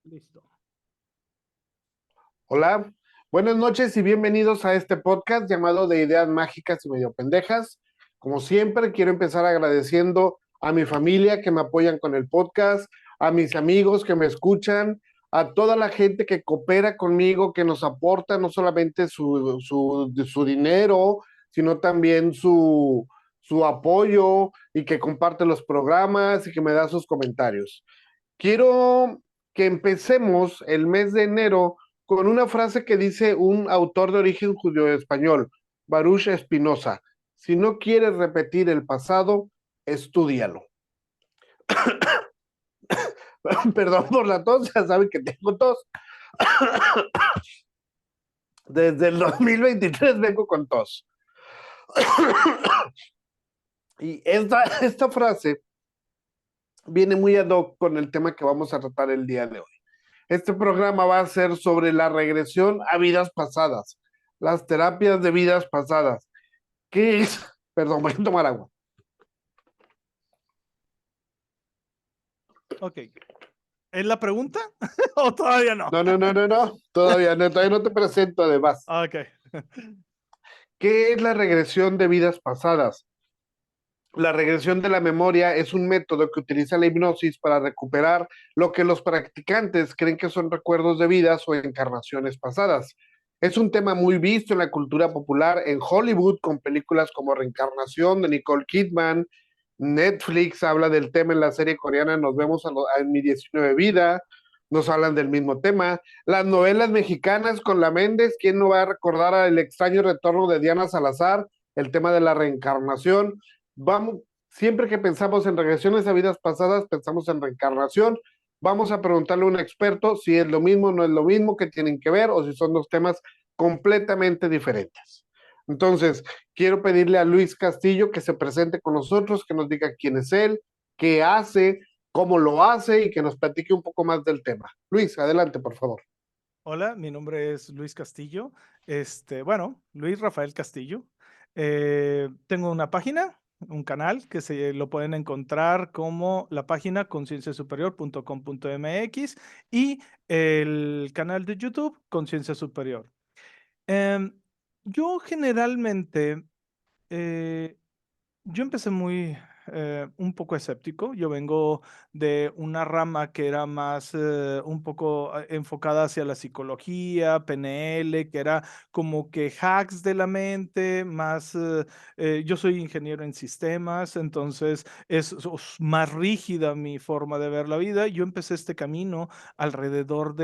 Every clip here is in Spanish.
Listo. Hola, buenas noches y bienvenidos a este podcast llamado de Ideas Mágicas y Medio Pendejas. Como siempre, quiero empezar agradeciendo a mi familia que me apoyan con el podcast, a mis amigos que me escuchan, a toda la gente que coopera conmigo, que nos aporta no solamente su dinero, sino también su apoyo y que comparte los programas y que me da sus comentarios. Quiero que empecemos el mes de enero con una frase que dice un autor de origen judío-español, Baruch Spinoza: si no quieres repetir el pasado, estúdialo. Perdón por la tos, ya saben que tengo tos. Desde el 2023 vengo con tos. Y esta frase viene muy ad hoc con el tema que vamos a tratar el día de hoy. Este programa va a ser sobre la regresión a vidas pasadas, las terapias de vidas pasadas. ¿Qué es? Perdón, voy a tomar agua. Ok. ¿Es la pregunta? ¿O todavía no? No. Todavía no te presento además. Ok. ¿Qué es la regresión de vidas pasadas? La regresión de la memoria es un método que utiliza la hipnosis para recuperar lo que los practicantes creen que son recuerdos de vidas o encarnaciones pasadas. Es un tema muy visto en la cultura popular en Hollywood con películas como Reencarnación de Nicole Kidman. Netflix habla del tema en la serie coreana Nos vemos en mi 19 vida. Nos hablan del mismo tema. Las novelas mexicanas con la Méndez, ¿quién no va a recordar el extraño retorno de Diana Salazar? El tema de la reencarnación. Vamos, siempre que pensamos en regresiones a vidas pasadas, pensamos en reencarnación. Vamos a preguntarle a un experto si es lo mismo, no es lo mismo, qué tienen que ver o si son dos temas completamente diferentes. Entonces, quiero pedirle a Luis Castillo que se presente con nosotros, que nos diga quién es él, qué hace, cómo lo hace y que nos platique un poco más del tema. Luis, adelante, por favor. Hola, mi nombre es Luis Castillo. Luis Rafael Castillo. Tengo una página, un canal que se lo pueden encontrar como la página concienciasuperior.com.mx y el canal de YouTube Conciencia Superior. Em, yo generalmente eh, Yo empecé un poco escéptico. Yo vengo de una rama que era más, un poco enfocada hacia la psicología, PNL, que era como que hacks de la mente, yo soy ingeniero en sistemas, entonces es más rígida mi forma de ver la vida. Yo empecé este camino alrededor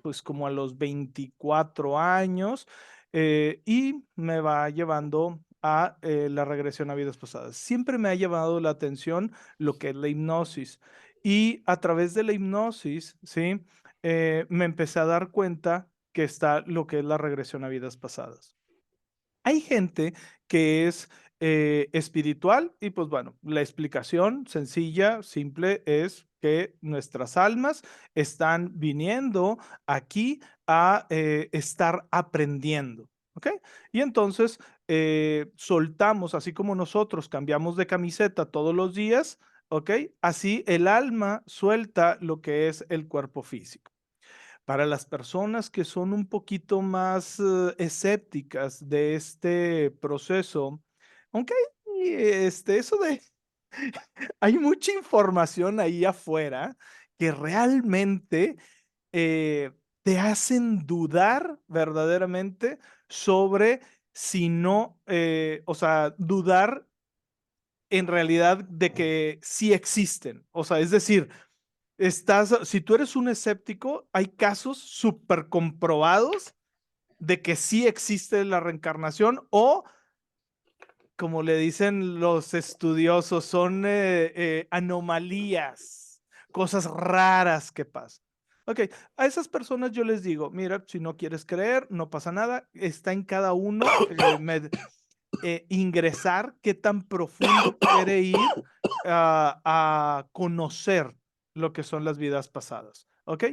pues como a los 24 años, y me va llevando a la regresión a vidas pasadas. Siempre me ha llamado la atención lo que es la hipnosis, y a través de la hipnosis, ¿sí? Me empecé a dar cuenta que está lo que es la regresión a vidas pasadas. Hay gente que es espiritual y pues bueno, la explicación sencilla, simple es que nuestras almas están viniendo aquí a estar aprendiendo. ¿Ok? Y entonces soltamos, así como nosotros cambiamos de camiseta todos los días, ¿ok? Así el alma suelta lo que es el cuerpo físico. Para las personas que son un poquito más escépticas de este proceso, aunque hay mucha información ahí afuera que realmente eh, te hacen dudar verdaderamente sobre si no, o sea, dudar en realidad de que sí existen. O sea, es decir, si tú eres un escéptico, hay casos súper comprobados de que sí existe la reencarnación, o, como le dicen los estudiosos, son anomalías, cosas raras que pasan. Ok, a esas personas yo les digo, mira, si no quieres creer, no pasa nada, está en cada uno ingresar, qué tan profundo quiere ir a conocer lo que son las vidas pasadas, ¿ok?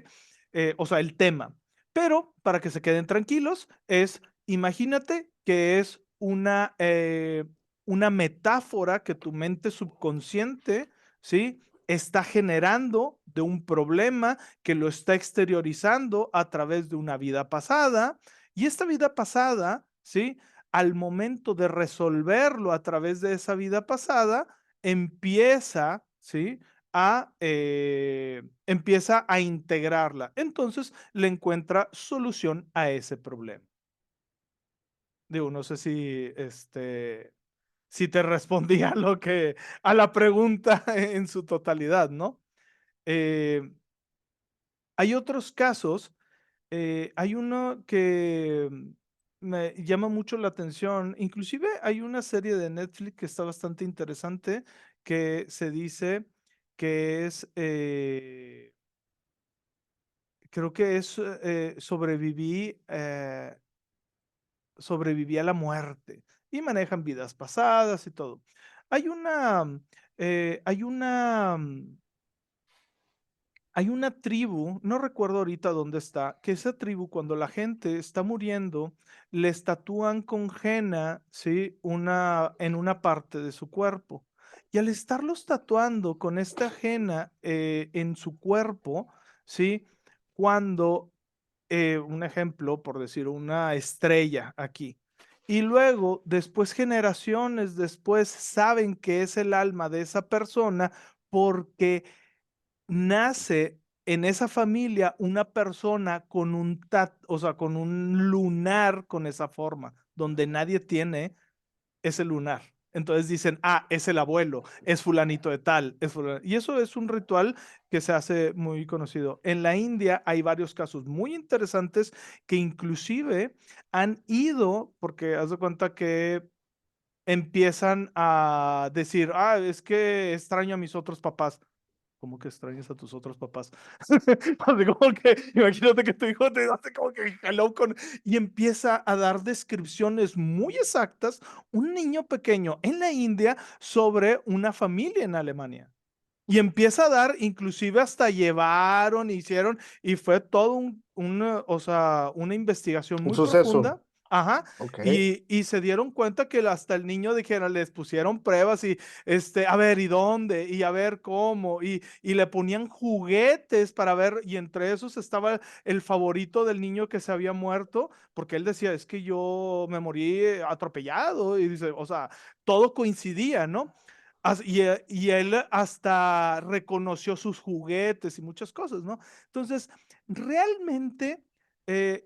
O sea, el tema. Pero para que se queden tranquilos, imagínate que es una metáfora que tu mente subconsciente, ¿sí? está generando de un problema que lo está exteriorizando a través de una vida pasada, y esta vida pasada, ¿sí? Al momento de resolverlo a través de esa vida pasada, empieza, ¿sí? Empieza a integrarla. Entonces le encuentra solución a ese problema. Digo, no sé si si te respondía a la pregunta en su totalidad, ¿no? Eh, Hay otros casos, hay uno que me llama mucho la atención, inclusive hay una serie de Netflix que está bastante interesante, que se dice que creo que es sobreviví a la muerte y manejan vidas pasadas y todo. Hay una, eh, hay una, mm, Hay una tribu, no recuerdo ahorita dónde está, que esa tribu cuando la gente está muriendo, les tatúan con henna, ¿sí? En una parte de su cuerpo. Y al estarlos tatuando con esta henna en su cuerpo, ¿sí? Cuando, un ejemplo, por decir, una estrella aquí. Y luego, después, generaciones después, saben que es el alma de esa persona porque nace en esa familia una persona con o sea, con un lunar con esa forma, donde nadie tiene ese lunar. Entonces dicen, ah, es el abuelo, es fulanito de tal, y eso es un ritual que se hace muy conocido. En la India hay varios casos muy interesantes que inclusive han ido, porque haz de cuenta que empiezan a decir, ah, es que extraño a mis otros papás. ¿Cómo que extrañas a tus otros papás? Así como que, imagínate que tu hijo te hace como que hello y empieza a dar descripciones muy exactas, un niño pequeño en la India sobre una familia en Alemania. Y empieza a dar, inclusive hasta llevaron, hicieron, y fue todo o sea, una investigación Un muy suceso. profunda. Ajá, Ok. y se dieron cuenta que hasta el niño dijera, les pusieron pruebas y, a ver, ¿y dónde? Y a ver cómo, y le ponían juguetes para ver, y entre esos estaba el favorito del niño que se había muerto, porque él decía, es que yo me morí atropellado, y dice, o sea, todo coincidía, ¿no? Y él hasta reconoció sus juguetes y muchas cosas, ¿no? Entonces, realmente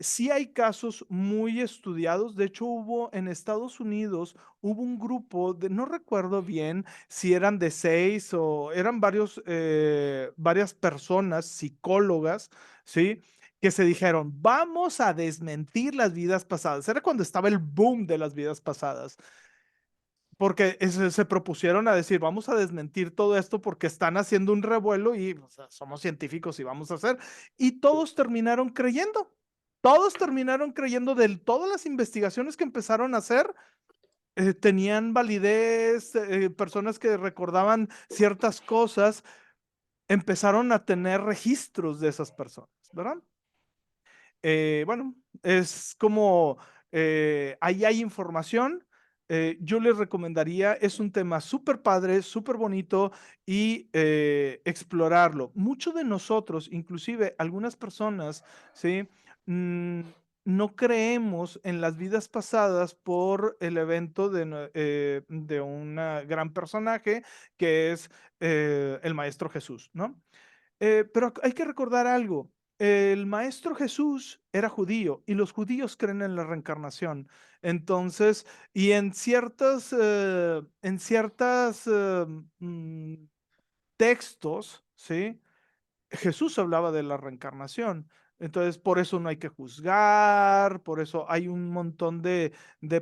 sí hay casos muy estudiados. De hecho, hubo en Estados Unidos, hubo un grupo de, no recuerdo bien si eran de 6 o eran varias personas, psicólogas, ¿sí? Que se dijeron, vamos a desmentir las vidas pasadas. Era cuando estaba el boom de las vidas pasadas porque se propusieron a decir, vamos a desmentir todo esto porque están haciendo un revuelo y o sea, somos científicos y vamos a hacer. Y todos terminaron creyendo de todas las investigaciones que empezaron a hacer, tenían validez, personas que recordaban ciertas cosas, empezaron a tener registros de esas personas, ¿verdad? Bueno, es como ahí hay información. Yo les recomendaría, es un tema súper padre, súper bonito y explorarlo. Muchos de nosotros, inclusive algunas personas, ¿sí? Mm, no creemos en las vidas pasadas por el evento de un gran personaje que es el Maestro Jesús, ¿no? Pero hay que recordar algo. El maestro Jesús era judío y los judíos creen en la reencarnación. Entonces, y en ciertas textos, ¿sí? Jesús hablaba de la reencarnación. Entonces, por eso no hay que juzgar, por eso hay un montón de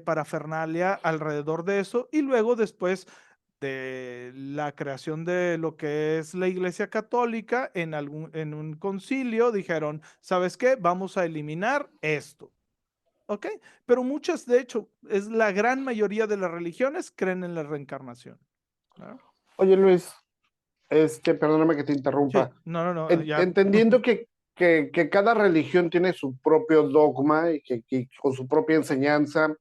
parafernalia alrededor de eso. Y luego después de la creación de lo que es la Iglesia Católica, en un concilio dijeron, ¿sabes qué? Vamos a eliminar esto. ¿Ok? Pero muchas, de hecho, es la gran mayoría de las religiones creen en la reencarnación. ¿No? Oye, Luis, perdóname que te interrumpa. Sí, no, no, no, ya. Entendiendo que cada religión tiene su propio dogma y con su propia enseñanza,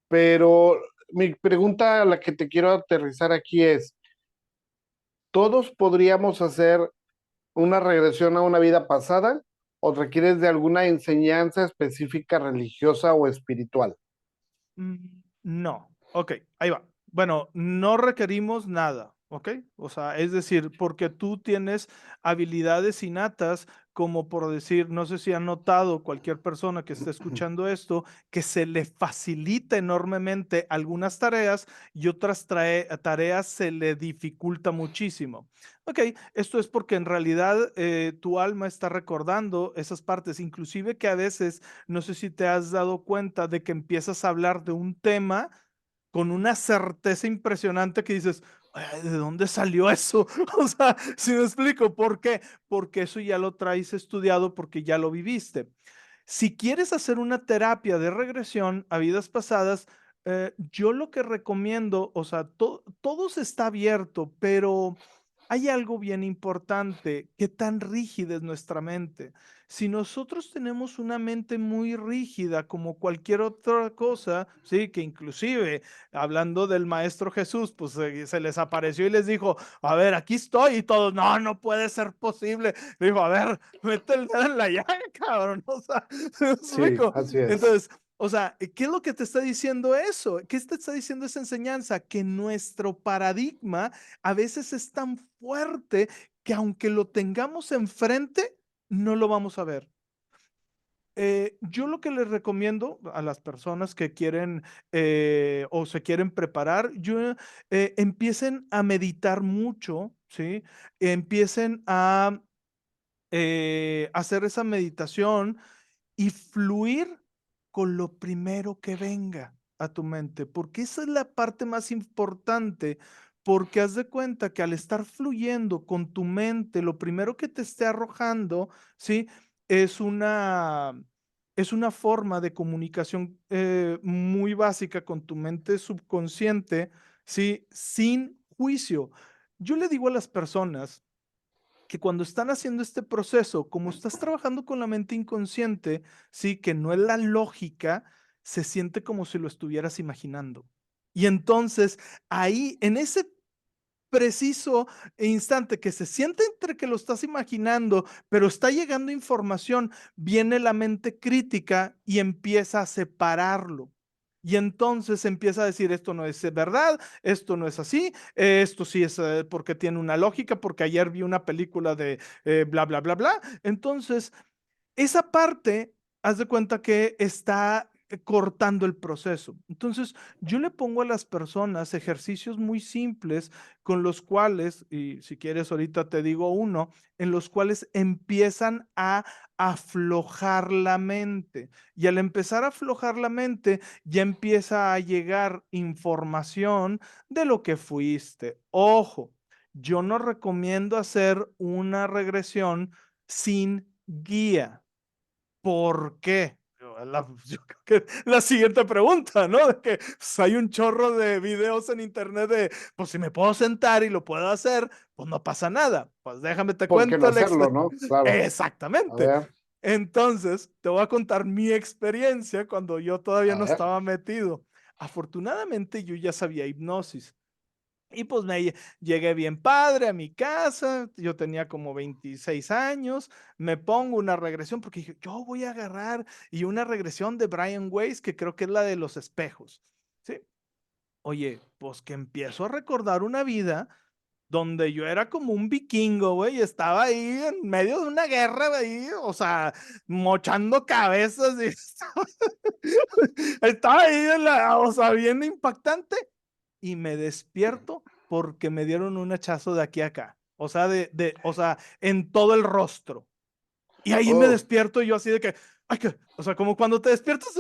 pero mi pregunta a la que te quiero aterrizar aquí es, ¿Todos podríamos hacer una regresión a una vida pasada o requieres de alguna enseñanza específica religiosa o espiritual? No, ok, ahí va. Bueno, no requerimos nada, ¿ok? O sea, es decir, porque tú tienes habilidades innatas, como por decir, no sé si ha notado cualquier persona que esté escuchando esto, que se le facilita enormemente algunas tareas y otras tareas se le dificulta muchísimo. Ok, esto es porque en realidad tu alma está recordando esas partes, inclusive que a veces no sé si te has dado cuenta de que empiezas a hablar de un tema con una certeza impresionante que dices, "Ay, ¿de dónde salió eso?" O sea, si me explico, ¿por qué? Porque eso ya lo traes estudiado, porque ya lo viviste. Si quieres hacer una terapia de regresión a vidas pasadas, yo lo que recomiendo, o sea, todo se está abierto, pero hay algo bien importante, qué tan rígida es nuestra mente. Si nosotros tenemos una mente muy rígida como cualquier otra cosa, sí, que inclusive hablando del Maestro Jesús, pues se les apareció y les dijo, a ver, aquí estoy y todos, no, no puede ser posible. Dijo, a ver, mete el dedo en la llaga, cabrón. O sea, ¿me Sí, explico? así es. Entonces, o sea, ¿qué es lo que te está diciendo eso? ¿Qué te está diciendo esa enseñanza? Que nuestro paradigma a veces es tan fuerte que aunque lo tengamos enfrente, no lo vamos a ver. Yo lo que les recomiendo a las personas que quieren o se quieren preparar, empiecen a meditar mucho, ¿sí? Empiecen a hacer esa meditación y fluir con lo primero que venga a tu mente, porque esa es la parte más importante, porque haz de cuenta que al estar fluyendo con tu mente, lo primero que te esté arrojando, ¿sí? Es es una forma de comunicación muy básica con tu mente subconsciente, ¿sí? Sin juicio. Yo le digo a las personas, que cuando están haciendo este proceso, como estás trabajando con la mente inconsciente, sí, que no es la lógica, se siente como si lo estuvieras imaginando. Y entonces ahí, en ese preciso instante que se siente entre que lo estás imaginando, pero está llegando información, viene la mente crítica y empieza a separarlo. Y entonces empieza a decir, esto no es verdad, esto no es así, esto sí es porque tiene una lógica, porque ayer vi una película de bla, bla, bla, bla. Entonces, esa parte, haz de cuenta que está cortando el proceso. Entonces, yo le pongo a las personas ejercicios muy simples con los cuales, y si quieres ahorita te digo uno, en los cuales empiezan a aflojar la mente. Y al empezar a aflojar la mente, ya empieza a llegar información de lo que fuiste. Ojo, yo no recomiendo hacer una regresión sin guía. ¿Por qué? Yo creo que la siguiente pregunta, ¿no? De que pues, hay un chorro de videos en internet de, pues si me puedo sentar y lo puedo hacer, pues no pasa nada. Pues déjame te ¿Por qué no cuento hacerlo, no? Claro. A Exactamente. ver, Entonces, te voy a contar mi experiencia cuando yo todavía a no ver. estaba metido. Afortunadamente, yo ya sabía hipnosis. Y pues llegué bien padre a mi casa, yo tenía como 26 años, me pongo una regresión porque dije, yo voy a agarrar y una regresión de Brian Weiss, que creo que es la de los espejos, ¿sí? Oye, pues que empiezo a recordar una vida donde yo era como un vikingo, güey, y estaba ahí en medio de una guerra, ahí, o sea, mochando cabezas, y estaba ahí, o sea, bien impactante, y me despierto porque me dieron un hachazo de aquí a acá, o sea, o sea, en todo el rostro. Y ahí me Oh, despierto yo así de que, ay, que, o sea, como cuando te despiertas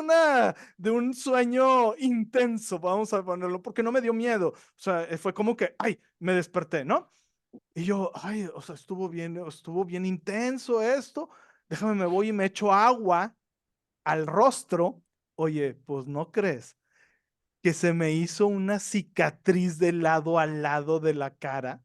de un sueño intenso, vamos a ponerlo, porque no me dio miedo, o sea, fue como que, ay, me desperté, ¿no? Y yo, ay, o sea, estuvo bien intenso esto, déjame, me voy y me echo agua al rostro. Oye, pues no crees que se me hizo una cicatriz de lado a lado de la cara.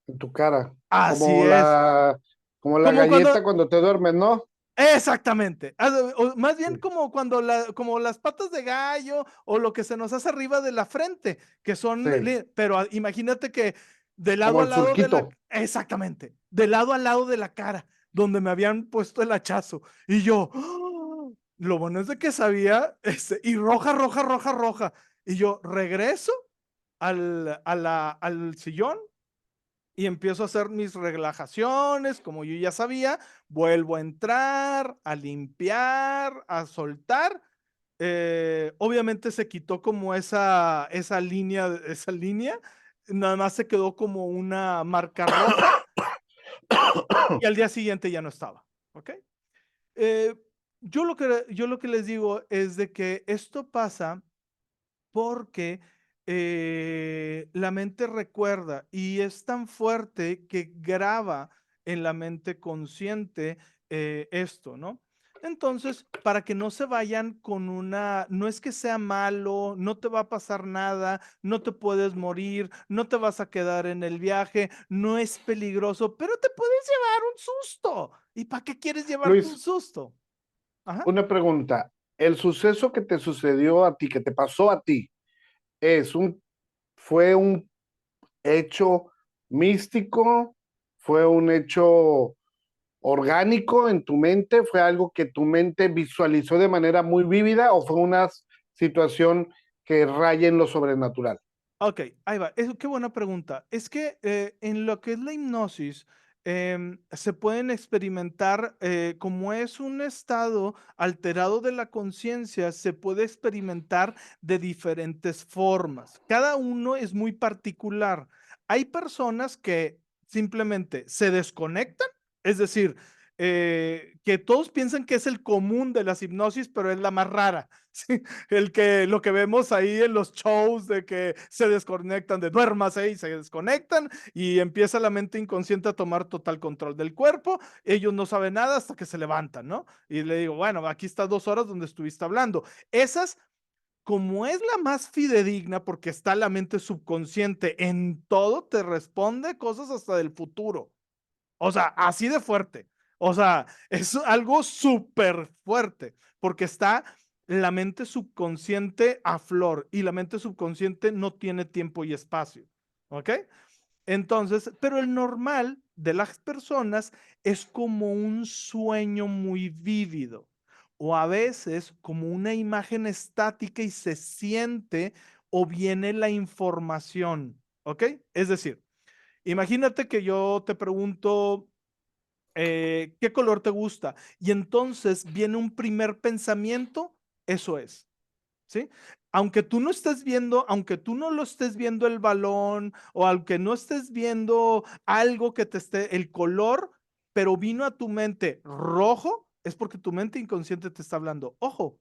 en tu cara. Así Como es. como la Como galleta cuando, cuando te duermes, ¿no? exactamente. O más bien Sí. como cuando como las patas de gallo o lo que se nos hace arriba de la frente, que son, Sí. pero imagínate que de lado Como a el lado de la, surquito. exactamente, de lado a lado de la cara, donde me habían puesto el hachazo. Y yo, ¡ah! Lo bueno es de que sabía, y roja, roja, roja, roja. Y yo regreso al sillón y empiezo a hacer mis relajaciones, como yo ya sabía, vuelvo a entrar, a limpiar, a soltar. Obviamente se quitó como esa línea, nada más se quedó como una marca roja y al día siguiente ya no estaba, ¿ok? Eh, yo lo que les digo es de que esto pasa porque la mente recuerda y es tan fuerte que graba en la mente consciente esto, ¿no? Entonces, para que no se vayan con no es que sea malo, no te va a pasar nada, no te puedes morir, no te vas a quedar en el viaje, no es peligroso, pero te puedes llevar un susto. ¿Y para qué quieres llevarte un Luis, susto? Ajá. una pregunta. ¿El suceso que te sucedió a ti, que te pasó a ti, es fue un hecho místico? ¿Fue un hecho orgánico en tu mente? ¿Fue algo que tu mente visualizó de manera muy vívida o fue una situación que raya en lo sobrenatural? Ok, ahí va. Qué buena pregunta. Es que en lo que es la hipnosis, se pueden experimentar, como es un estado alterado de la conciencia, se puede experimentar de diferentes formas. Cada uno es muy particular. Hay personas que simplemente se desconectan, es decir, que todos piensan que es el común de las hipnosis, pero es la más rara. ¿Sí? Lo que vemos ahí en los shows de que se desconectan de duérmase y se desconectan y empieza la mente inconsciente a tomar total control del cuerpo. Ellos no saben nada hasta que se levantan, ¿no? Y le digo, bueno, aquí está 2 horas donde estuviste hablando. Esas, como es la más fidedigna porque está la mente subconsciente en todo, te responde cosas hasta del futuro. O sea, así de fuerte. O sea, es algo súper fuerte porque está la mente subconsciente a flor y la mente subconsciente no tiene tiempo y espacio. ¿Ok? Entonces, pero el normal de las personas es como un sueño muy vívido o a veces como una imagen estática y se siente o viene la información. ¿Ok? Es decir, imagínate que yo te pregunto, ¿qué color te gusta? Y entonces viene un primer pensamiento, eso es, ¿sí? Aunque tú no estés viendo, aunque tú no lo estés viendo el balón o aunque no estés viendo algo que te esté, el color, pero vino a tu mente rojo, es porque tu mente inconsciente te está hablando. Ojo,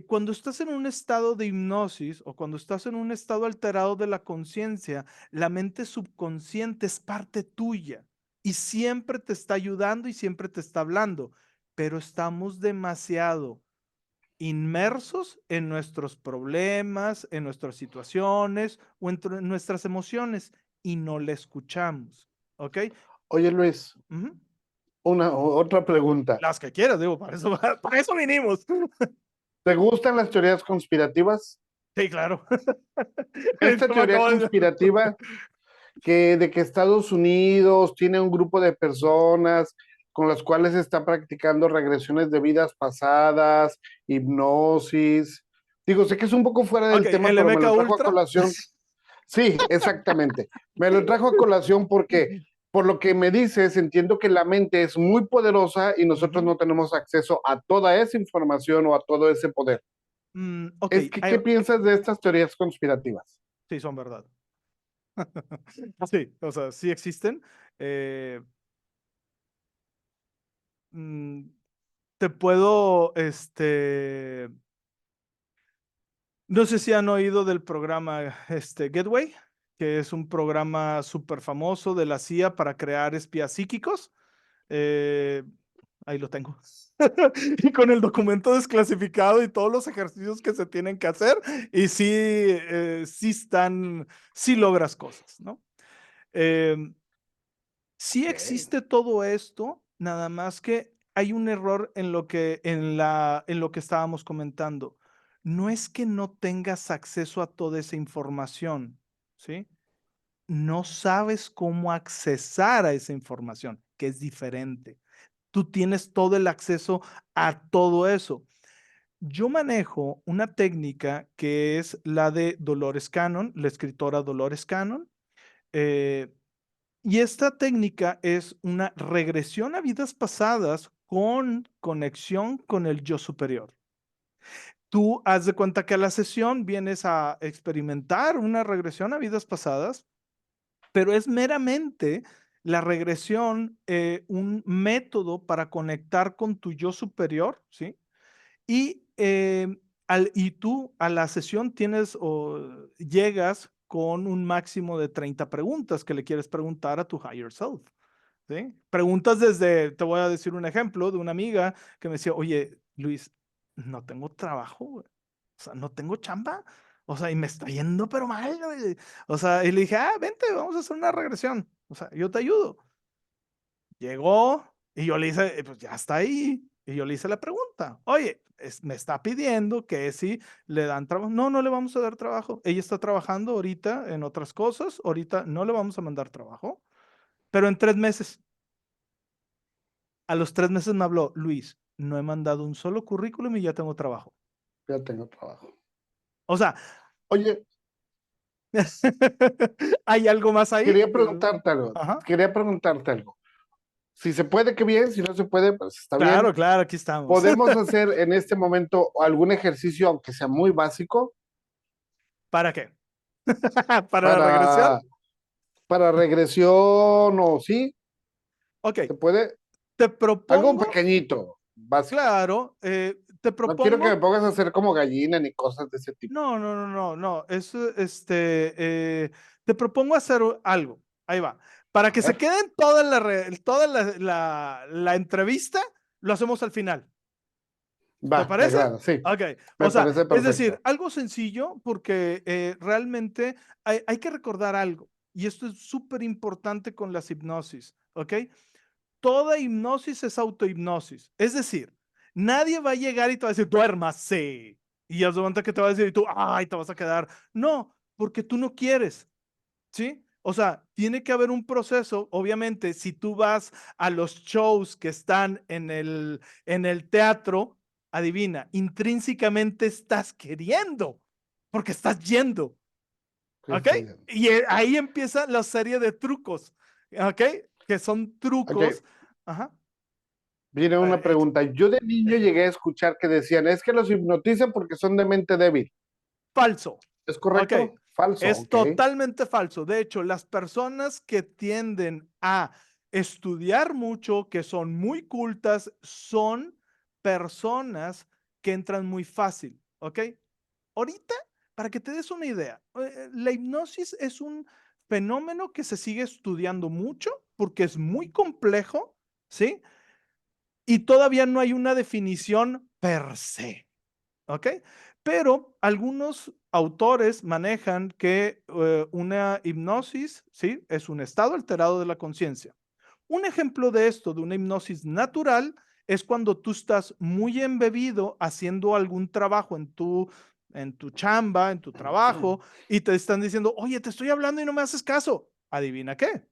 cuando estás en un estado de hipnosis o cuando estás en un estado alterado de la conciencia, la mente subconsciente es parte tuya y siempre te está ayudando y siempre te está hablando, pero estamos demasiado inmersos en nuestros problemas, en nuestras situaciones o en nuestras emociones y no le escuchamos. ¿Ok? Oye, Luis, Ujú. otra pregunta. Las que quieras, digo, para eso, para eso vinimos. ¿Te gustan las teorías conspirativas? Sí, claro. Esta Yo me teoría acabo de... conspirativa de que Estados Unidos tiene un grupo de personas con las cuales está practicando regresiones de vidas pasadas, hipnosis. Digo, sé que es un poco fuera Ok, del tema, el pero me MK lo trajo a Ultra. colación. Sí, exactamente. Me lo trajo a colación porque, por lo que me dices, entiendo que la mente es muy poderosa y nosotros Ujú. no tenemos acceso a toda esa información o a todo ese poder. Ok, Es que, ¿qué piensas de estas teorías conspirativas? sí, son verdad. Sí, o sea, sí existen. Eh, mm, te puedo, no sé si han oído del programa Getway, que es un programa súper famoso de la CIA para crear espías psíquicos. Eh, Ahí lo tengo. Y con el documento desclasificado y todos los ejercicios que se tienen que hacer. Y sí, sí están, sí logras cosas, ¿no? Em, sí Ok. existe todo esto, nada más que hay un error en lo que estábamos comentando. No es que no tengas acceso a toda esa información, ¿sí? no sabes cómo accesar a esa información, que es diferente. Tú tienes todo el acceso a todo eso. Yo manejo una técnica que es la de Dolores Cannon, la escritora Dolores Cannon. eh, y esta técnica es una regresión a vidas pasadas con conexión con el yo superior. Tú haz de cuenta que a la sesión vienes a experimentar una regresión a vidas pasadas, pero es meramente la regresión, un método para conectar con tu yo superior, ¿sí? Y, y tú a la sesión tienes o llegas con un máximo de 30 preguntas que le quieres preguntar a tu higher self. ¿Sí? Preguntas desde, te voy a decir un ejemplo de una amiga que me decía, oye, Luis, no tengo trabajo, güey. O sea, no tengo chamba. O sea, y me está yendo pero mal, güey. O sea, y le dije, vente, vamos a hacer una regresión. O sea, yo te ayudo. Llegó y yo le hice, pues ya está ahí. Y yo le hice la pregunta, oye, me está pidiendo que si le dan trabajo. No, no le vamos a dar trabajo. Ella está trabajando ahorita en otras cosas. Ahorita no le vamos a mandar trabajo, pero en 3 meses. A los 3 meses me habló, Luis, no he mandado un solo currículum y ya tengo trabajo. Ya tengo trabajo. O sea, Oye, hay algo más ahí. quería preguntarte algo. Ajá. Quería preguntarte algo. Si se puede, qué bien. Si no se puede, pues está bien. Claro, claro, aquí estamos. Podemos hacer en este momento algún ejercicio, aunque sea muy básico, ¿Para qué? ¿Para la regresión? para, para regresión o sí, Ok, se puede. te Algo propongo, pequeñito, básico. claro, te No quiero que me propongo, pongas a hacer como gallina ni cosas de ese tipo. no, no, no, no, no, te propongo hacer algo, ahí va, para A que se ver, queden toda la entrevista, lo hacemos al final. ¿Te va, de parece? grano, sí. Ok, o Me sea, parece es decir, perfecto. algo sencillo porque realmente hay que recordar algo, y esto es súper importante con las hipnosis, ¿ok? Toda hipnosis es autohipnosis, es decir, nadie va a llegar y te va a decir, duérmase, y ya se cuenta que te va a decir, y tú, ay, te vas a quedar. No, porque tú no quieres. ¿Sí? O sea, tiene que haber un proceso. Obviamente, si tú vas a los shows que están en el teatro, adivina, intrínsecamente estás queriendo, porque estás yendo, Sí, ¿ok? estoy bien. Y ahí empieza la serie de trucos, ¿ok? Que son Ok, trucos. Ajá. viene una pregunta. Yo de niño llegué a escuchar que decían, es que los hipnotizan porque son de mente débil. Falso. ¿Es Ok, correcto? Falso, es ok. totalmente falso. De hecho, las personas que tienden a estudiar mucho, que son muy cultas, son personas que entran muy fácil. ¿Ok? Ahorita, para que te des una idea, la hipnosis es un fenómeno que se sigue estudiando mucho porque es muy complejo, ¿sí? Y todavía no hay una definición per se. ¿Ok? Pero algunos autores manejan que una hipnosis, ¿sí? Es un estado alterado de la conciencia. Un ejemplo de esto, de una hipnosis natural, es cuando tú estás muy embebido haciendo algún trabajo en tu chamba, en tu trabajo, y te están diciendo, oye, te estoy hablando y no me haces caso. Adivina qué,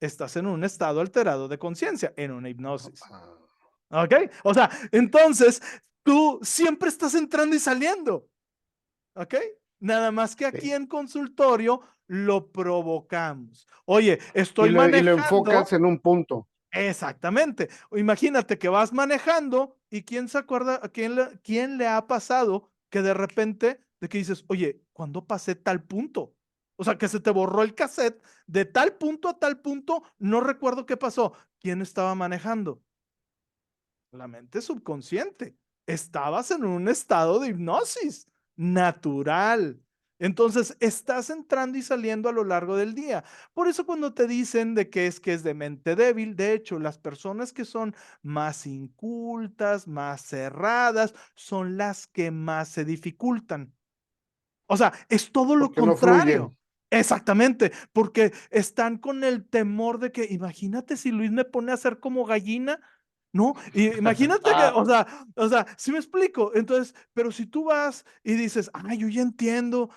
estás en un estado alterado de conciencia, en una hipnosis. ¿Ok? O sea, entonces tú siempre estás entrando y saliendo. ¿Ok? Nada más que aquí Ok. en consultorio lo provocamos. Oye, Y estoy lo enfocas manejando. en un punto. Exactamente. O imagínate que vas manejando y quién se acuerda, a quién le ha pasado que de repente de que dices, oye, ¿cuándo pasé tal punto? O sea, que se te borró el cassette de tal punto a tal punto, no recuerdo qué pasó. ¿Quién estaba manejando? La mente subconsciente. Estabas en un estado de hipnosis natural. Entonces, estás entrando y saliendo a lo largo del día. Por eso cuando te dicen de que es de mente débil, de hecho, las personas que son más incultas, más cerradas, son las que más se dificultan. O sea, es todo lo Porque no contrario. fluyen. Exactamente, porque están con el temor de que, imagínate si Luis me pone a hacer como gallina, ¿no? Y imagínate que, Ah, ¿sí me explico? Entonces, pero si tú vas y dices, yo ya entiendo,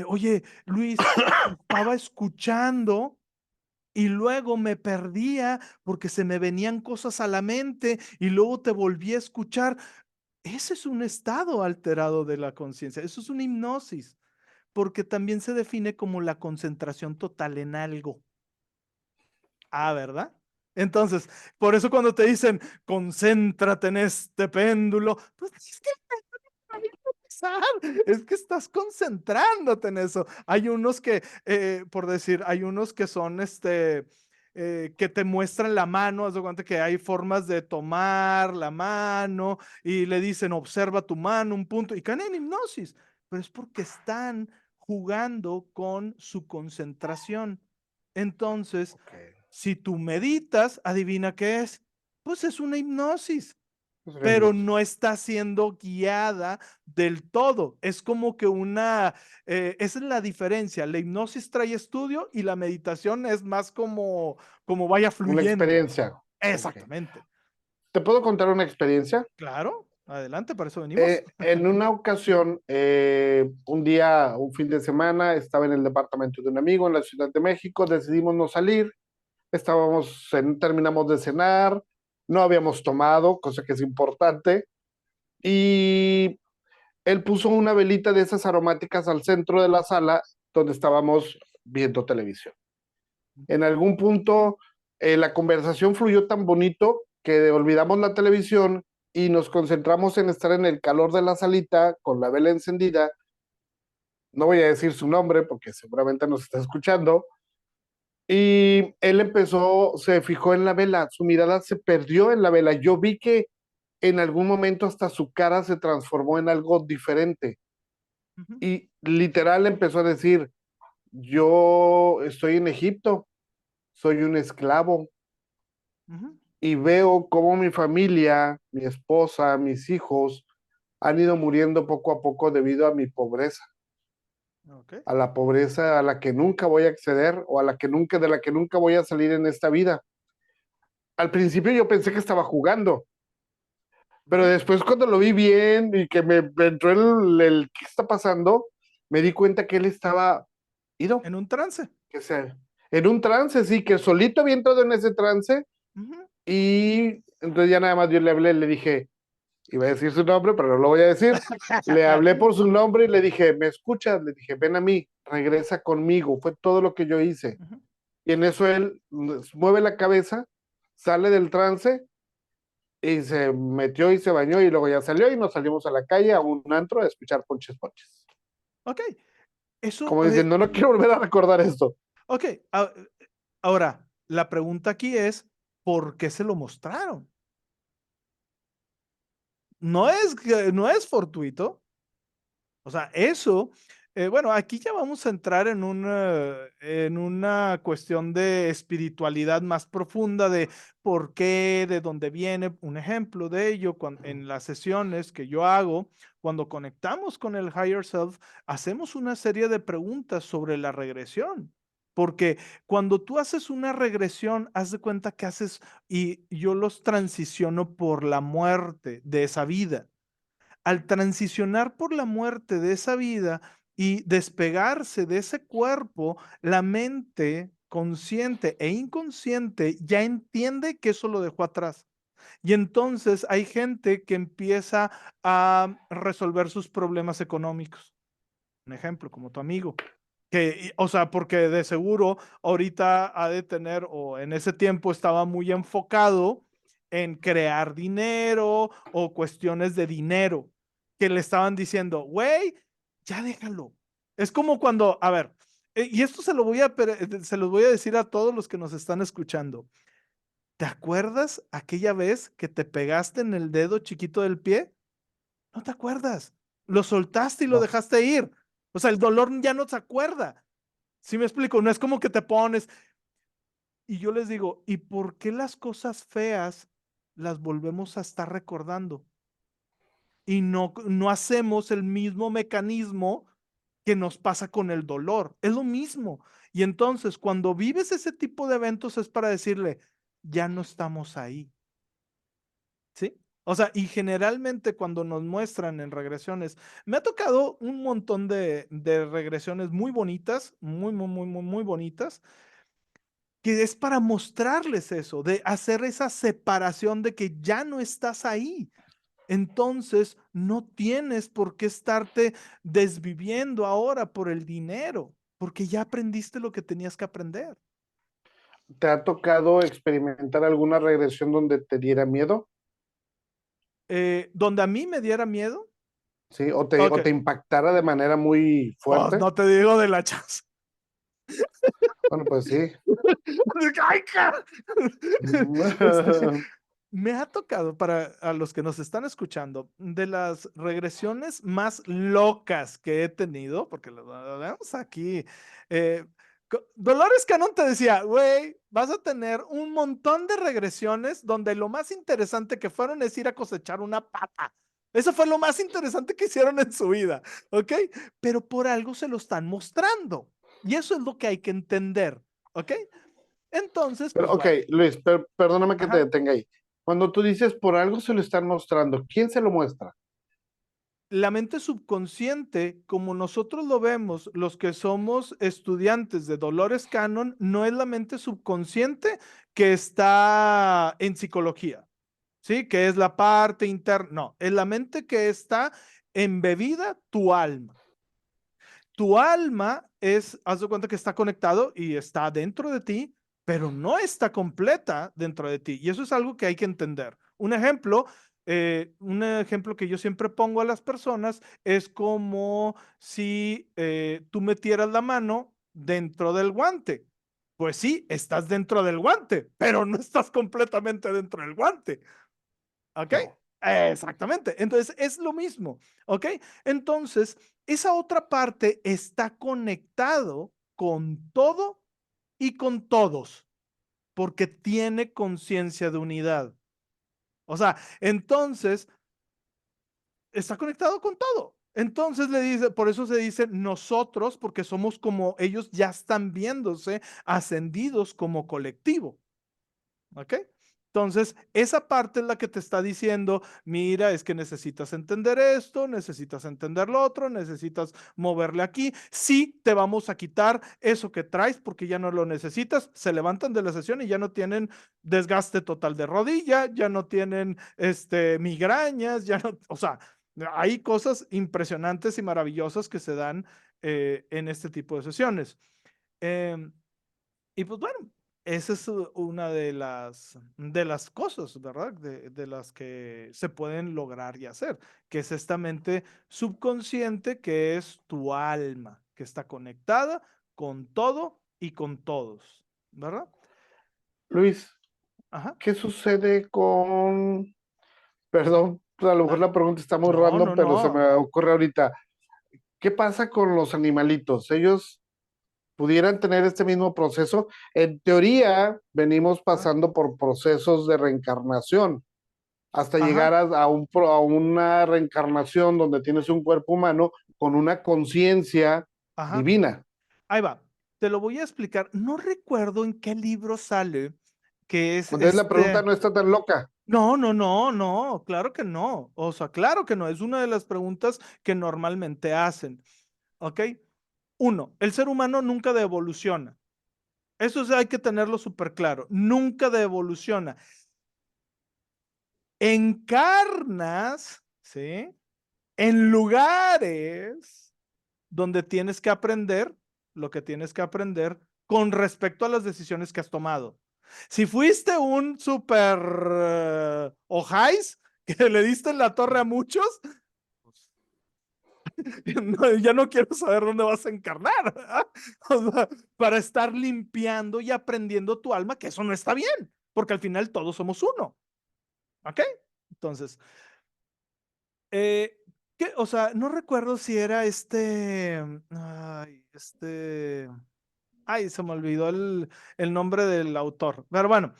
oye, Luis, estaba escuchando y luego me perdía porque se me venían cosas a la mente y luego te volví a escuchar. Ese es un estado alterado de la conciencia, eso es una hipnosis, porque también se define como la concentración total en algo. Ah, ¿verdad? Entonces, por eso cuando te dicen, concéntrate en este péndulo, pues es que pensar, es que estás concentrándote en eso. Hay unos que, por decir, hay unos que son que te muestran la mano, haz de cuenta que hay formas de tomar la mano y le dicen, observa tu mano, un punto, y caen en hipnosis, pero es porque están jugando con su concentración. Entonces, Ok, si tú meditas, adivina qué es. Pues es una hipnosis, es una pero hipnosis. no está siendo guiada del todo. Es como que esa es la diferencia. La hipnosis trae estudio y la meditación es más como vaya Una fluyendo. experiencia. Ok. Exactamente. ¿Te puedo contar una experiencia? Claro, adelante, para eso venimos. En una ocasión, un día, un fin de semana, estaba en el departamento de un amigo en la Ciudad de México, decidimos no salir, terminamos de cenar, no habíamos tomado, cosa que es importante, y él puso una velita de esas aromáticas al centro de la sala donde estábamos viendo televisión. En algún punto, la conversación fluyó tan bonito que olvidamos la televisión y nos concentramos en estar en el calor de la salita con la vela encendida. No voy a decir su nombre porque seguramente nos está escuchando. Y él empezó, se fijó en la vela, su mirada se perdió en la vela. Yo vi que en algún momento hasta su cara se transformó en algo diferente. Ujú, Y literal empezó a decir, yo estoy en Egipto, soy un esclavo ujú. y veo cómo mi familia, mi esposa, mis hijos han ido muriendo poco a poco debido a mi pobreza, Ok. a la pobreza a la que nunca voy a acceder o a la que nunca, de la que nunca voy a salir en esta vida. Al principio yo pensé que estaba jugando, pero Ujú. después cuando lo vi bien y que me entró el ¿qué está pasando? Me di cuenta que él estaba ido, En un trance. que sea, en un trance, sí, que solito había entrado en ese trance Ujú. y entonces ya nada más yo le hablé, le dije, iba a decir su nombre, pero no lo voy a decir. Le hablé por su nombre y le dije, ¿me escuchas? Le dije, ven a mí, regresa conmigo. Fue todo lo que yo hice. Ujú. Y en eso él mueve la cabeza, sale del trance y se metió y se bañó y luego ya salió y nos salimos a la calle a un antro a escuchar ponches ponches. Ok, eso, Como diciendo, no quiero volver a recordar esto. ok. Ahora, la pregunta aquí es, ¿por qué se lo mostraron? No es fortuito. O sea, eso, bueno, aquí ya vamos a entrar en una cuestión de espiritualidad más profunda de por qué, de dónde viene. Un ejemplo de ello, en las sesiones que yo hago, cuando conectamos con el higher self, hacemos una serie de preguntas sobre la regresión. Porque cuando tú haces una regresión, haz de cuenta que haces, y yo los transiciono por la muerte de esa vida. Al transicionar por la muerte de esa vida y despegarse de ese cuerpo, la mente consciente e inconsciente ya entiende que eso lo dejó atrás. Y entonces hay gente que empieza a resolver sus problemas económicos. Un ejemplo, como tu amigo. O sea, porque de seguro ahorita ha de tener, o en ese tiempo estaba muy enfocado en crear dinero o cuestiones de dinero, que le estaban diciendo, güey, ya déjalo. Es como cuando, a ver, y esto se los voy a decir a todos los que nos están escuchando. ¿Te acuerdas aquella vez que te pegaste en el dedo chiquito del pie? No te acuerdas. Lo soltaste y lo No. dejaste ir. O sea, el dolor ya no se acuerda. ¿Sí me explico? No es como que te pones. Y yo les digo, ¿y por qué las cosas feas las volvemos a estar recordando? Y no hacemos el mismo mecanismo que nos pasa con el dolor. Es lo mismo. Y entonces, cuando vives ese tipo de eventos es para decirle, ya no estamos ahí. ¿Sí? O sea, y generalmente cuando nos muestran en regresiones, me ha tocado un montón de regresiones muy bonitas, muy bonitas, que es para mostrarles eso, de hacer esa separación de que ya no estás ahí. Entonces, no tienes por qué estarte desviviendo ahora por el dinero, porque ya aprendiste lo que tenías que aprender. ¿Te ha tocado experimentar alguna regresión donde te diera miedo? Donde a mí me diera miedo, ¿Sí? ok, O te impactara de manera muy pues fuerte. no te digo de la chance. Bueno, pues sí. ¡Ay, Este, Mm. me ha tocado para a los que nos están escuchando de las regresiones más locas que he tenido, porque lo vemos aquí. eh, Dolores Cannon te decía, güey, vas a tener un montón de regresiones donde lo más interesante que fueron es ir a cosechar una pata. Eso fue lo más interesante que hicieron en su vida, ¿ok? Pero por algo se lo están mostrando. Y eso es lo que hay que entender, ¿ok? Entonces, Pero, pues ok, bueno, Luis, perdóname que te ajá. detenga ahí. Cuando tú dices por algo se lo están mostrando, ¿quién se lo muestra? La mente subconsciente, como nosotros lo vemos, los que somos estudiantes de Dolores Cannon, no es la mente subconsciente que está en psicología, ¿sí? Que es la parte interna, no, es la mente que está embebida tu alma. Tu alma es, haz de cuenta que está conectado y está dentro de ti, pero no está completa dentro de ti. Y eso es algo que hay que entender. Un ejemplo que yo siempre pongo a las personas es como si tú metieras la mano dentro del guante. Pues sí, estás dentro del guante, pero no estás completamente dentro del guante. ¿Ok? No. Exactamente. Entonces es lo mismo. ¿Ok? Entonces, esa otra parte está conectado con todo y con todos, porque tiene conciencia de unidad. O sea, entonces está conectado con todo. Entonces le dice, por eso se dice nosotros, porque somos como ellos ya están viéndose ascendidos como colectivo. ¿Ok? Entonces, esa parte es la que te está diciendo, mira, es que necesitas entender esto, necesitas entender lo otro, necesitas moverle aquí. Sí, te vamos a quitar eso que traes porque ya no lo necesitas. Se levantan de la sesión y ya no tienen desgaste total de rodilla, ya no tienen migrañas, ya no, o sea, hay cosas impresionantes y maravillosas que se dan en este tipo de sesiones. Em, y pues bueno, esa es una de las cosas, ¿verdad? De las que se pueden lograr y hacer, que es esta mente subconsciente que es tu alma, que está conectada con todo y con todos, ¿verdad? Luis, Ajá. ¿qué sucede con... Perdón, a lo mejor Ah, la pregunta está muy no, random, no, pero se no. me ocurre ahorita. ¿Qué pasa con los animalitos? ¿Ellos pudieran tener este mismo proceso? En teoría, venimos Ah, pasando por procesos de reencarnación hasta llegar ajá, a una reencarnación donde tienes un cuerpo humano con una conciencia ajá. divina. Ahí va. Te lo voy a explicar. No recuerdo en qué libro sale que es Entonces la pregunta no está tan loca. No, no, no, no, claro que no. O sea, claro que no. Es una de las preguntas que normalmente hacen. ¿Ok? Uno, el ser humano nunca devoluciona. Eso sí hay que tenerlo súper claro. Nunca devoluciona. Encarnas, ¿sí? En lugares donde tienes que aprender lo que tienes que aprender con respecto a las decisiones que has tomado. Si fuiste un super ojáis que le diste en la torre a muchos, pues, no, ya no quiero saber dónde vas a encarnar. ¿Verdad? O sea, para estar limpiando y aprendiendo tu alma, que eso no está bien, porque al final todos somos uno. ¿Ok? Entonces, eh, o sea, no recuerdo si era ay, se me olvidó el nombre del autor. Pero bueno,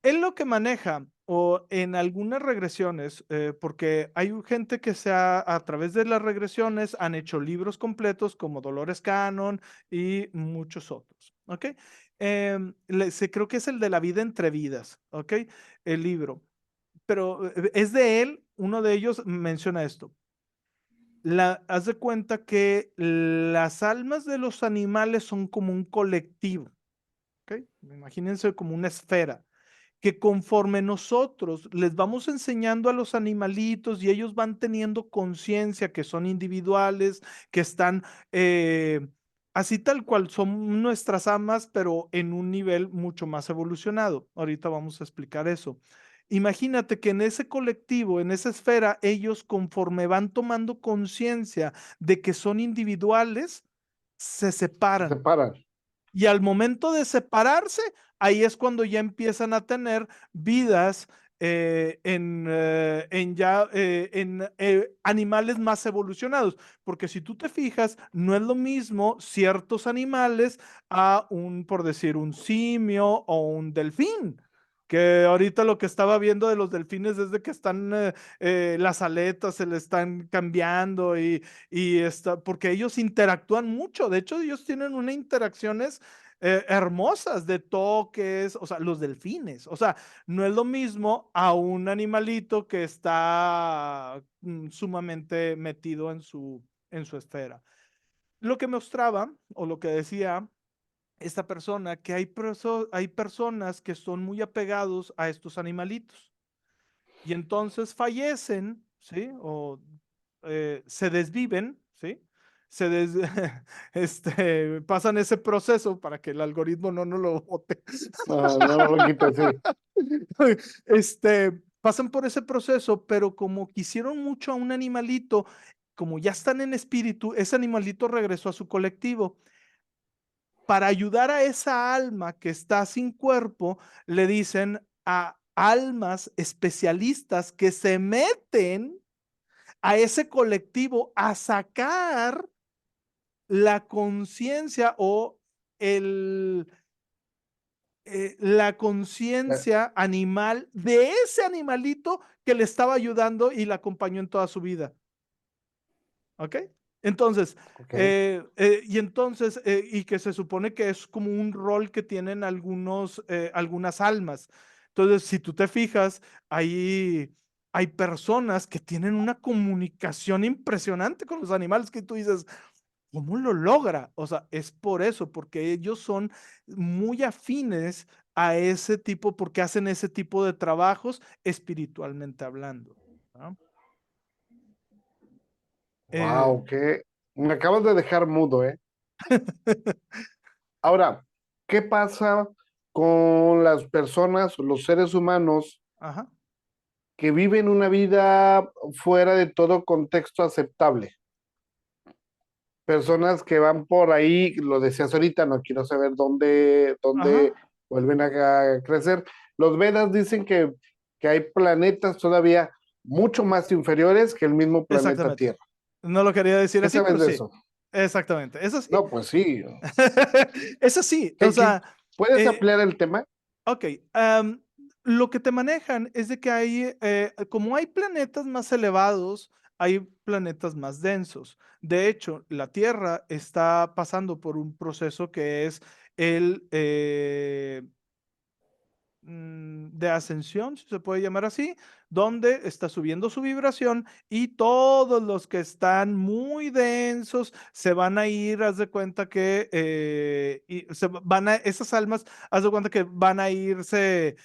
él lo que maneja, o en algunas regresiones, porque hay gente que a través de las regresiones han hecho libros completos como Dolores Cannon y muchos otros, ¿ok? Creo que es el de la vida entre vidas, ¿ok? El libro. pero es de él, uno de ellos menciona esto. Haz de cuenta que las almas de los animales son como un colectivo, ¿ok? Imagínense como una esfera que conforme nosotros les vamos enseñando a los animalitos y ellos van teniendo conciencia que son individuales, que están así tal cual son nuestras amas, pero en un nivel mucho más evolucionado. Ahorita vamos a explicar eso. Imagínate que en ese colectivo, en esa esfera, ellos conforme van tomando conciencia de que son individuales, se Se separan. separan. Y al momento de separarse, ahí es cuando ya empiezan a tener vidas en animales más evolucionados. Porque si tú te fijas, no es lo mismo ciertos animales a un, por decir, un simio o un delfín. Que ahorita lo que estaba viendo de los delfines es de que están, las aletas se le están cambiando y está, porque ellos interactúan mucho. De hecho, ellos tienen unas interacciones hermosas de toques, o sea, los delfines. O sea, no es lo mismo a un animalito que está sumamente metido en su esfera. Lo que mostraba o lo que decía esta persona, que hay personas que son muy apegados a estos animalitos y entonces fallecen, ¿sí? O se desviven, ¿sí? Se des pasan ese proceso para que el algoritmo no nos lo bote. No, no lo quites, sí. Pasan por ese proceso, pero como quisieron mucho a un animalito, como ya están en espíritu, ese animalito regresó a su colectivo. Para ayudar a esa alma que está sin cuerpo, le dicen a almas especialistas que se meten a ese colectivo a sacar la conciencia o el, la Eh, conciencia animal de ese animalito que le estaba ayudando y la acompañó en toda su vida. ¿Ok? Entonces, Ok. y que se supone que es como un rol que tienen algunas almas. Entonces, si tú te fijas, hay personas que tienen una comunicación impresionante con los animales que tú dices, ¿cómo lo logra? O sea, es por eso, porque ellos son muy afines a ese tipo, porque hacen ese tipo de trabajos espiritualmente hablando, ¿no? Eh, Wow, que me acabas de dejar mudo, ¿eh? Ahora, ¿qué pasa con las personas, los seres humanos ajá, que viven una vida fuera de todo contexto aceptable? Personas que van por ahí, lo decías ahorita, no quiero saber dónde ajá. vuelven a crecer. Los Vedas dicen que hay planetas todavía mucho más inferiores que el mismo planeta Exactamente. Tierra. No lo quería decir ¿Qué así, pero sabes de sí. eso? Exactamente. Eso sí. No, pues sí. Eso sí. O ¿Qué sea, puedes eh, ampliar el tema? ok. Lo que te manejan es de que como hay planetas más elevados, hay planetas más densos. De hecho, la Tierra está pasando por un proceso que es el, de ascensión, si se puede llamar así, donde está subiendo su vibración y todos los que están muy densos se van a ir, haz de cuenta que esas almas, haz de cuenta que van a irse,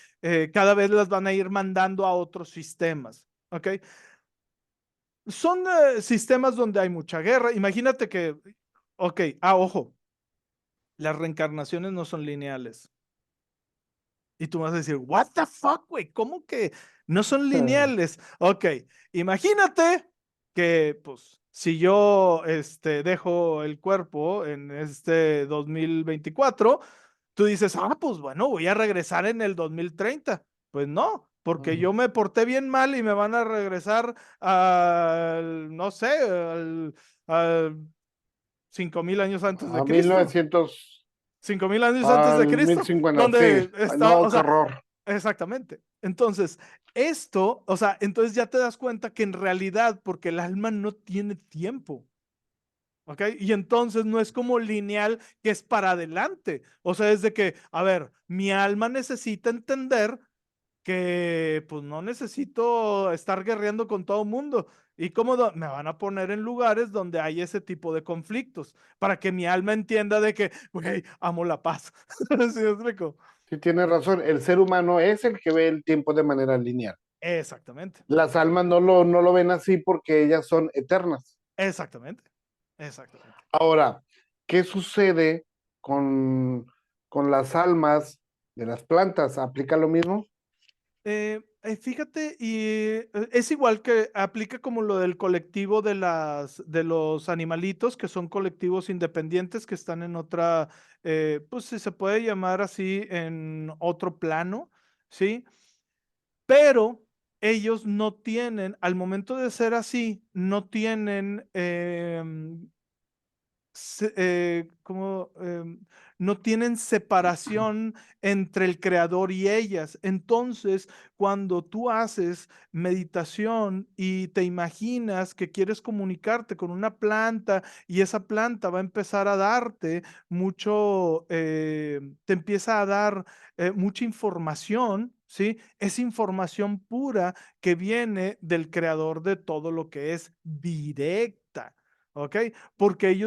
cada vez las van a ir mandando a otros sistemas, ¿ok? Son sistemas donde hay mucha guerra. Imagínate que, ok, ojo, las reencarnaciones no son lineales. Y tú vas a decir, what the fuck, güey, ¿cómo que no son lineales? Ok, imagínate que, pues, si yo dejo el cuerpo en este 2024, tú dices, pues bueno, voy a regresar en el 2030. Pues no, porque yo me porté bien mal y me van a regresar al, no sé, al 5000 años antes de A Cristo. 1900, 5000 años antes de al Cristo, 1050, sí. donde Ay, está, no, o qué sea, horror. exactamente. Entonces, esto, o sea, entonces ya te das cuenta que en realidad, porque el alma no tiene tiempo, ¿ok? Y entonces no es como lineal que es para adelante. O sea, es de que, a ver, mi alma necesita entender que pues no necesito estar guerreando con todo el mundo. ¿Y cómo me van a poner en lugares donde hay ese tipo de conflictos? Para que mi alma entienda de que, güey, amo la paz. ¿Sí me explico? Sí, tienes razón, el ser humano es el que ve el tiempo de manera lineal. Exactamente, Las almas no lo ven así porque ellas son eternas. exactamente, exactamente. Ahora, ¿qué sucede con, con las almas de las plantas? ¿Aplica lo mismo? Fíjate, y es igual que aplica como lo del colectivo de los animalitos, que son colectivos independientes que están en otra, pues si se puede llamar así, en otro plano, ¿sí? Pero ellos no tienen, al momento de ser así, no tienen como no tienen separación entre el creador y ellas. Entonces, cuando tú haces meditación y te imaginas que quieres comunicarte con una planta y esa planta va a empezar a darte mucho, te empieza a dar mucha información. ¿Sí? Es información pura que viene del creador de todo lo que es directa. ¿Ok? Porque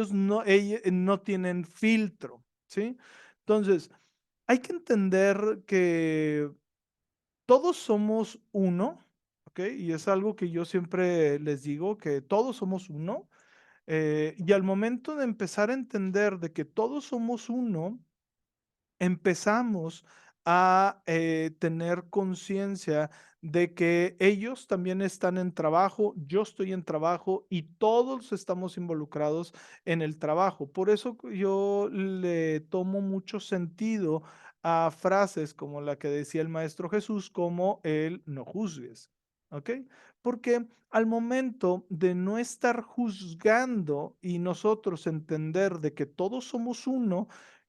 no tienen filtro, ¿sí? Entonces, hay que entender que todos somos uno, ¿ok? Y es algo que yo siempre les digo, que todos somos uno. Y al momento de empezar a entender de que todos somos uno, empezamos a tener conciencia de que ellos también están en trabajo, yo estoy en trabajo y todos estamos involucrados en el trabajo. Por eso yo le tomo mucho sentido a frases como la que decía el Maestro Jesús, como el no juzgues. ¿Ok? Porque al momento de no estar juzgando y nosotros entender de que todos somos uno,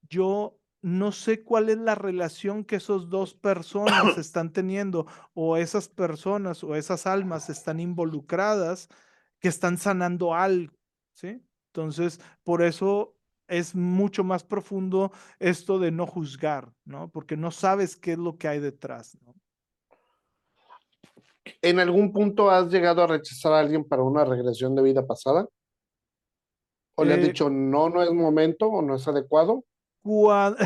yo no sé cuál es la relación que esos dos personas están teniendo, o esas personas o esas almas están involucradas, que están sanando algo, ¿sí? Entonces, por eso es mucho más profundo esto de no juzgar, ¿no? Porque no sabes qué es lo que hay detrás, ¿no? ¿En algún punto has llegado a rechazar a alguien para una regresión de vida pasada? ¿O le has Eh, dicho no, no es momento o no es adecuado? cua-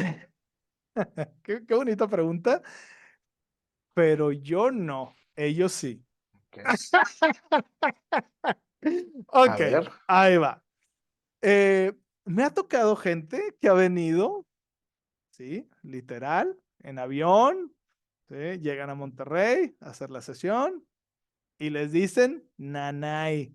qué bonita pregunta, pero yo no, ellos sí. Ok. A Ok, ver, ahí va. Eh, Me ha tocado gente que ha venido, sí, literal, en avión, ¿sí? Llegan a Monterrey a hacer la sesión y les dicen, nanay,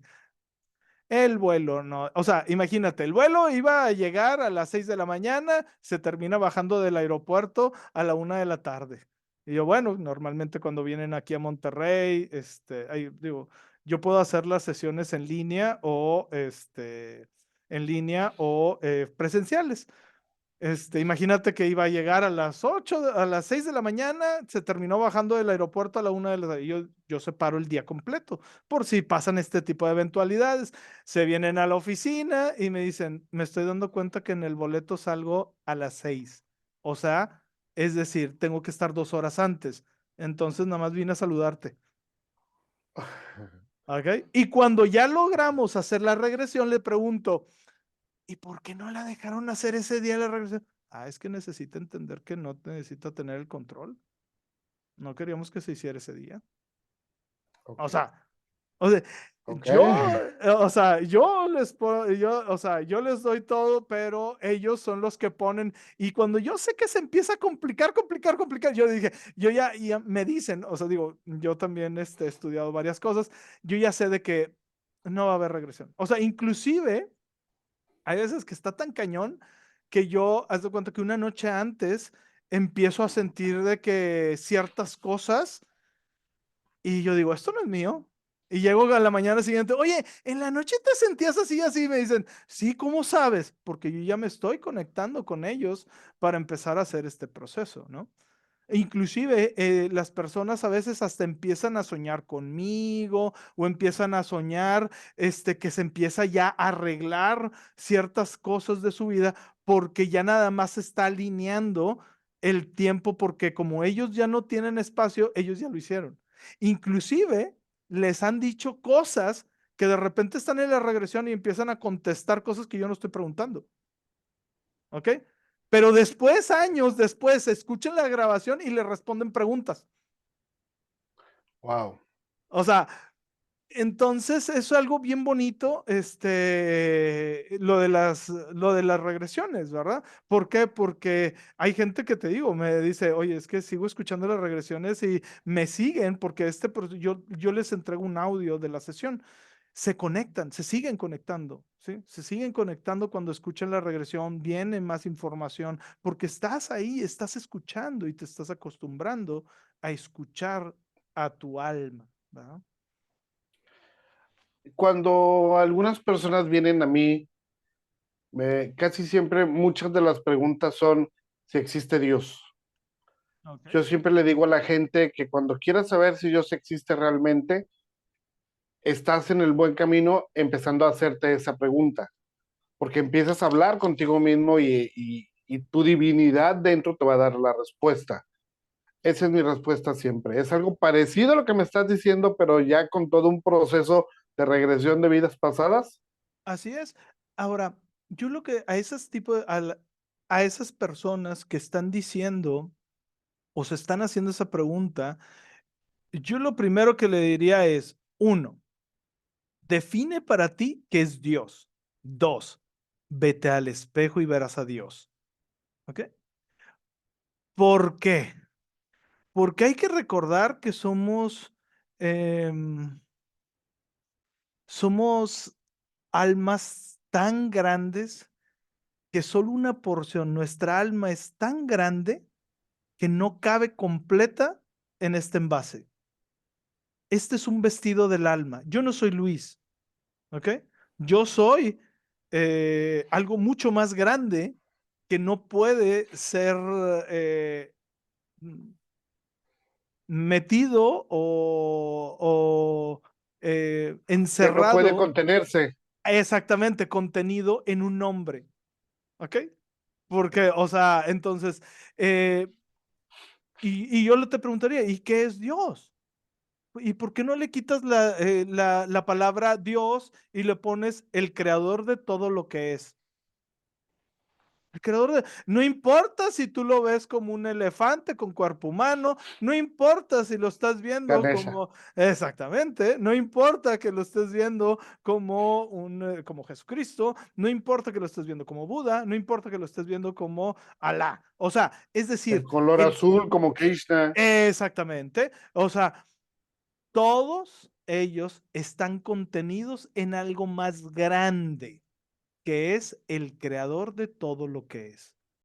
el vuelo no, o sea, imagínate, el vuelo iba a llegar a las 6 de la mañana, se termina bajando del aeropuerto a la 1 de la tarde. Y yo, bueno, normalmente cuando vienen aquí a Monterrey, ahí, digo, yo puedo hacer las sesiones en línea o presenciales. Imagínate que iba a llegar a las 8, a las 6 de la mañana, se terminó bajando del aeropuerto a la 1 de la tarde. Yo separo el día completo por si pasan este tipo de eventualidades. Se vienen a la oficina y me dicen, me estoy dando cuenta que en el boleto salgo a las 6. O sea, es decir, tengo que estar 2 horas antes. Entonces, nada más vine a saludarte. ¿Ok? Y cuando ya logramos hacer la regresión, le pregunto, ¿y por qué no la dejaron hacer ese día de la regresión? Ah, es que necesita entender que no necesita tener el control. No queríamos que se hiciera ese día. O ok, sea, o sea, ok. yo les doy todo, pero ellos son los que ponen, y cuando yo sé que se empieza a complicar, complicar, complicar, yo dije, ya me dicen, o sea, digo, yo también he estudiado varias cosas, yo ya sé de que no va a haber regresión. O sea, inclusive hay veces que está tan cañón que yo, haz de cuenta que una noche antes empiezo a sentir de que ciertas cosas y yo digo, esto no es mío. Y llego a la mañana siguiente, oye, en la noche te sentías así, así, me dicen, sí, ¿cómo sabes? Porque yo ya me estoy conectando con ellos para empezar a hacer este proceso, ¿no? Inclusive las personas a veces hasta empiezan a soñar conmigo o empiezan a soñar que se empieza ya a arreglar ciertas cosas de su vida porque ya nada más se está alineando el tiempo porque como ellos ya no tienen espacio, ellos ya lo hicieron. Inclusive les han dicho cosas que de repente están en la regresión y empiezan a contestar cosas que yo no estoy preguntando. ¿Ok? Pero después, años después, escuchan la grabación y le responden preguntas. Wow. O sea, entonces es algo bien bonito, lo de las regresiones, ¿verdad? ¿Por qué? Porque hay gente que te digo, me dice, oye, es que sigo escuchando las regresiones y me siguen porque yo les entrego un audio de la sesión. Se conectan, se siguen conectando, ¿sí? Se siguen conectando cuando escuchan la regresión, viene más información, porque estás ahí, estás escuchando y te estás acostumbrando a escuchar a tu alma, ¿verdad? Cuando algunas personas vienen a mí, casi siempre muchas de las preguntas son si existe Dios. Ok. Yo siempre le digo a la gente que cuando quieras saber si Dios existe realmente, estás en el buen camino empezando a hacerte esa pregunta, porque empiezas a hablar contigo mismo y tu divinidad dentro te va a dar la respuesta. Esa es mi respuesta siempre. Es algo parecido a lo que me estás diciendo, pero ya con todo un proceso de regresión de vidas pasadas. Así es. Ahora, yo lo que a esas tipos, a esas personas que están diciendo o se están haciendo esa pregunta, yo lo primero que le diría es, uno, define para ti qué es Dios. Dos, vete al espejo y verás a Dios. ¿Ok? ¿Por qué? Porque hay que recordar que em, somos almas tan grandes que solo una porción, nuestra alma es tan grande que no cabe completa en este envase. Este es un vestido del alma. Yo no soy Luis, ¿ok? Yo soy algo mucho más grande que no puede ser eh, metido o Que no puede encerrado, contenerse. exactamente contenido en un nombre, ¿ok? Porque, o sea, entonces, eh, y yo te preguntaría, ¿y qué es Dios? ¿Y por qué no le quitas la palabra Dios y le pones el creador de todo lo que es? El creador de, no importa si tú lo ves como un elefante con cuerpo humano, no importa si lo estás viendo Ganesha, como, exactamente, no importa que lo estés viendo como Jesucristo, no importa que lo estés viendo como Buda, no importa que lo estés viendo como Alá. O sea, es el decir, color el, azul como Krishna. exactamente, o sea, todos ellos están contenidos en algo más grande, que es el creador de todo lo que es.